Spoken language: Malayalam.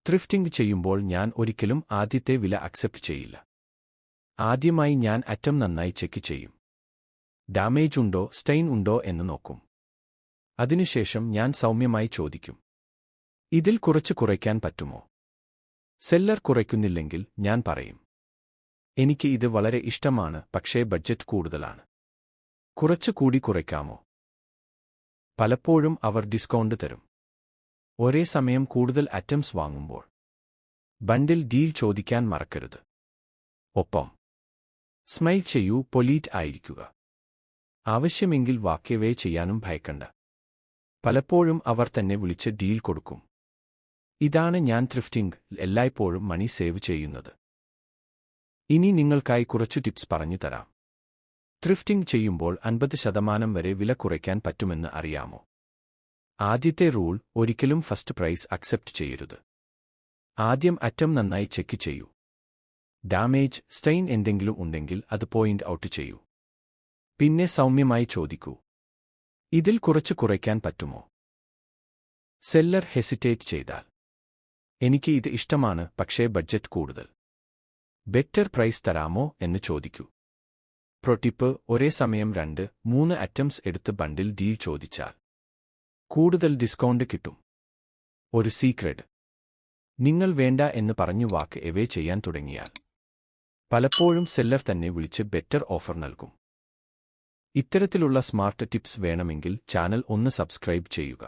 ത്രിഫ്റ്റിംഗ് ചെയ്യുമ്പോൾ ഞാൻ ഒരിക്കലും ആദ്യത്തെ വില അക്സെപ്റ്റ് ചെയ്യില്ല. ആദ്യമായി ഞാൻ ഐറ്റം നന്നായി ചെക്ക് ചെയ്യും. ഡാമേജ് ഉണ്ടോ, സ്റ്റെയിൻ ഉണ്ടോ എന്ന് നോക്കും. അതിനുശേഷം ഞാൻ സൗമ്യമായി ചോദിക്കും, ഇതിൽ കുറച്ച് കുറയ്ക്കാൻ പറ്റുമോ? സെല്ലർ കുറയ്ക്കുന്നില്ലെങ്കിൽ ഞാൻ പറയും, എനിക്ക് ഇത് വളരെ ഇഷ്ടമാണ്, പക്ഷേ ബഡ്ജറ്റ് കൂടുതലാണ്. കുറച്ച് കൂടി കുറയ്ക്കാമോ? പലപ്പോഴും അവർ ഡിസ്കൗണ്ട് തരും. ഒരേ സമയം കൂടുതൽ ഐറ്റംസ് വാങ്ങുമ്പോൾ ബണ്ടിൽ ഡീൽ ചോദിക്കാൻ മറക്കരുത്. ഒപ്പം സ്മൈൽ ചെയ്യൂ, പൊലീറ്റ് ആയിരിക്കുക. ആവശ്യമെങ്കിൽ വാക്കേവേ ചെയ്യാനും ഭയക്കണ്ട. പലപ്പോഴും അവർ തന്നെ വിളിച്ച് ഡീൽ കൊടുക്കും. ഇതാണ് ഞാൻ ത്രിഫ്റ്റിംഗ് എല്ലായ്പ്പോഴും മണി സേവ് ചെയ്യുന്നത്. ഇനി നിങ്ങൾക്കായി കുറച്ചു ടിപ്സ് പറഞ്ഞു തരാം. ത്രിഫ്റ്റിംഗ് ചെയ്യുമ്പോൾ 50% വരെ വില കുറയ്ക്കാൻ പറ്റുമെന്ന് അറിയാമോ? ആദ്യത്തെ റൂൾ, ഒരിക്കലും ഫസ്റ്റ് പ്രൈസ് അക്സെപ്റ്റ് ചെയ്യരുത്. ആദ്യം ഐറ്റം നന്നായി ചെക്ക് ചെയ്യൂ. ഡാമേജ്, സ്റ്റെയിൻ എന്തെങ്കിലും ഉണ്ടെങ്കിൽ അത് പോയിന്റ് ഔട്ട് ചെയ്യൂ. പിന്നെ സൗമ്യമായി ചോദിക്കൂ, ഇതിൽ കുറച്ച് കുറയ്ക്കാൻ പറ്റുമോ? സെല്ലർ ഹെസിറ്റേറ്റ് ചെയ്താൽ, എനിക്ക് ഇത് ഇഷ്ടമാണ്, പക്ഷേ ബഡ്ജറ്റ് കൂടുതൽ, ബെറ്റർ പ്രൈസ് തരാമോ എന്ന് ചോദിക്കൂ. പ്രൊ-ടിപ്പ്, ഒരേ സമയം 2-3 ഐറ്റംസ് എടുത്ത് ബണ്ടിൽ ഡീൽ ചോദിച്ചാൽ കൂടുതൽ ഡിസ്കൗണ്ട് കിട്ടും. ഒരു സീക്രട്ട്, നിങ്ങൾ വേണ്ട എന്ന് പറഞ്ഞു വാക്ക് എവേ ചെയ്യാൻ തുടങ്ങിയാൽ പലപ്പോഴും സെല്ലർ തന്നെ വിളിച്ച് ബെറ്റർ ഓഫർ നൽകും. ഇത്തരത്തിലുള്ള സ്മാർട്ട് ടിപ്സ് വേണമെങ്കിൽ ചാനൽ ഒന്ന് സബ്സ്ക്രൈബ് ചെയ്യുക.